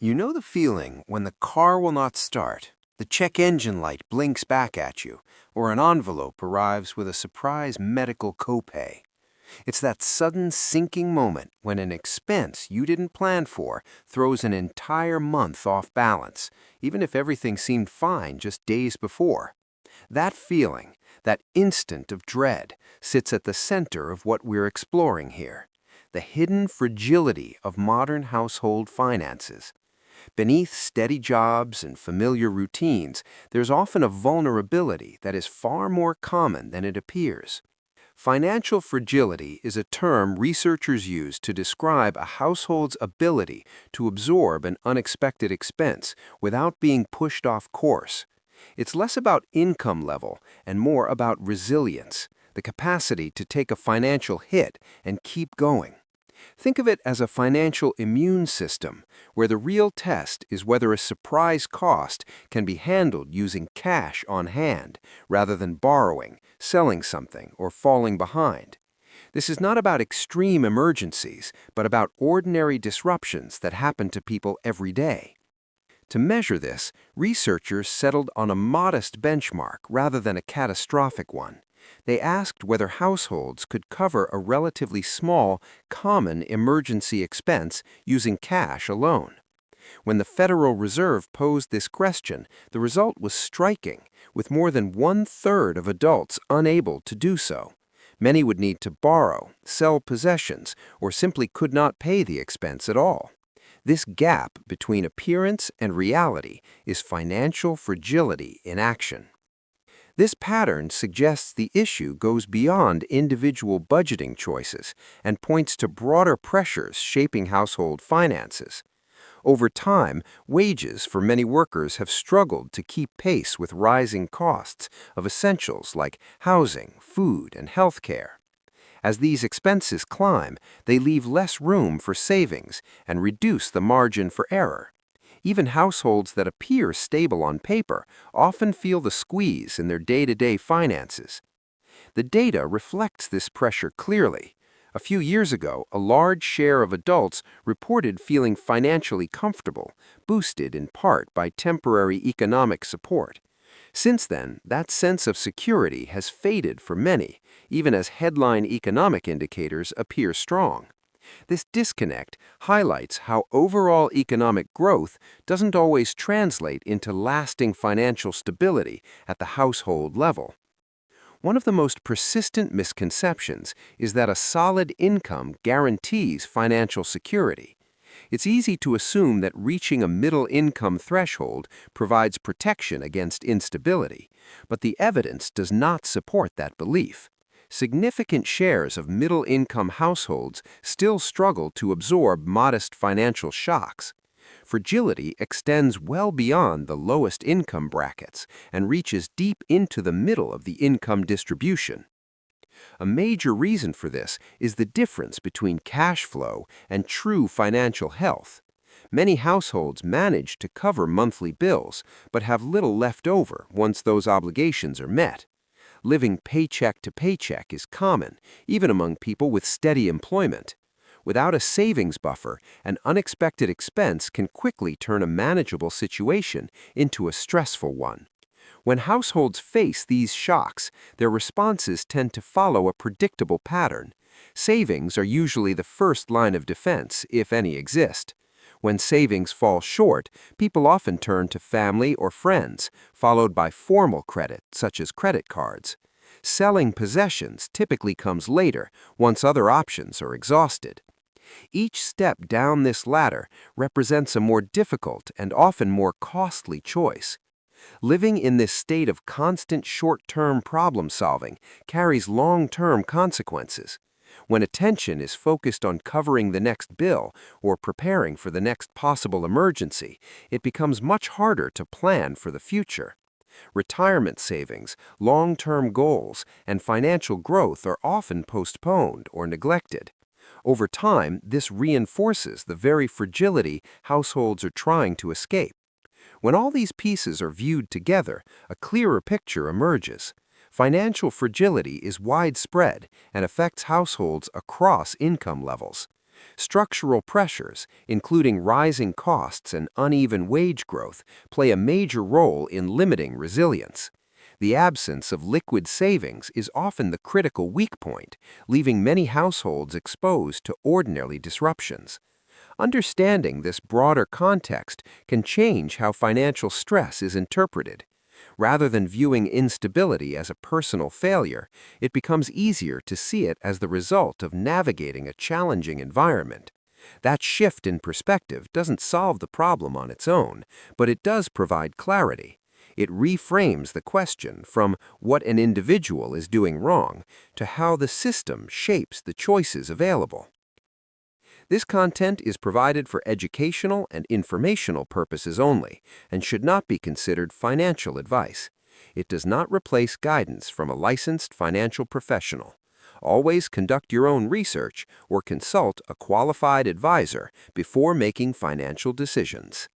You know the feeling when the car will not start, the check engine light blinks back at you, or an envelope arrives with a surprise medical copay. It's that sudden sinking moment when an expense you didn't plan for throws an entire month off balance, even if everything seemed fine just days before. That feeling, that instant of dread, sits at the center of what we're exploring here: the hidden fragility of modern household finances. Beneath steady jobs and familiar routines, there's often a vulnerability that is far more common than it appears. Financial fragility is a term researchers use to describe a household's ability to absorb an unexpected expense without being pushed off course. It's less about income level and more about resilience, the capacity to take a financial hit and keep going. Think of it as a financial immune system, where the real test is whether a surprise cost can be handled using cash on hand rather than borrowing, selling something, or falling behind. This is not about extreme emergencies, but about ordinary disruptions that happen to people every day. To measure this, researchers settled on a modest benchmark rather than a catastrophic one. They asked whether households could cover a relatively small, common emergency expense using cash alone. When the Federal Reserve posed this question, the result was striking, with more than one-third of adults unable to do so. Many would need to borrow, sell possessions, or simply could not pay the expense at all. This gap between appearance and reality is financial fragility in action. This pattern suggests the issue goes beyond individual budgeting choices and points to broader pressures shaping household finances. Over time, wages for many workers have struggled to keep pace with rising costs of essentials like housing, food, and healthcare. As these expenses climb, they leave less room for savings and reduce the margin for error. Even households that appear stable on paper often feel the squeeze in their day-to-day finances. The data reflects this pressure clearly. A few years ago, a large share of adults reported feeling financially comfortable, boosted in part by temporary economic support. Since then, that sense of security has faded for many, even as headline economic indicators appear strong. This disconnect highlights how overall economic growth doesn't always translate into lasting financial stability at the household level. One of the most persistent misconceptions is that a solid income guarantees financial security. It's easy to assume that reaching a middle income threshold provides protection against instability, but the evidence does not support that belief. Significant shares of middle-income households still struggle to absorb modest financial shocks. Fragility extends well beyond the lowest income brackets and reaches deep into the middle of the income distribution. A major reason for this is the difference between cash flow and true financial health. Many households manage to cover monthly bills, but have little left over once those obligations are met. Living paycheck to paycheck is common, even among people with steady employment. Without a savings buffer, an unexpected expense can quickly turn a manageable situation into a stressful one. When households face these shocks, their responses tend to follow a predictable pattern. Savings are usually the first line of defense, if any exist. When savings fall short, people often turn to family or friends, followed by formal credit, such as credit cards. Selling possessions typically comes later, once other options are exhausted. Each step down this ladder represents a more difficult and often more costly choice. Living in this state of constant short-term problem-solving carries long-term consequences. When attention is focused on covering the next bill or preparing for the next possible emergency, it becomes much harder to plan for the future. Retirement savings, long-term goals, and financial growth are often postponed or neglected. Over time, this reinforces the very fragility households are trying to escape. When all these pieces are viewed together, a clearer picture emerges. Financial fragility is widespread and affects households across income levels. Structural pressures, including rising costs and uneven wage growth, play a major role in limiting resilience. The absence of liquid savings is often the critical weak point, leaving many households exposed to ordinary disruptions. Understanding this broader context can change how financial stress is interpreted. Rather than viewing instability as a personal failure, it becomes easier to see it as the result of navigating a challenging environment. That shift in perspective doesn't solve the problem on its own, but it does provide clarity. It reframes the question from what an individual is doing wrong to how the system shapes the choices available. This content is provided for educational and informational purposes only and should not be considered financial advice. It does not replace guidance from a licensed financial professional. Always conduct your own research or consult a qualified advisor before making financial decisions.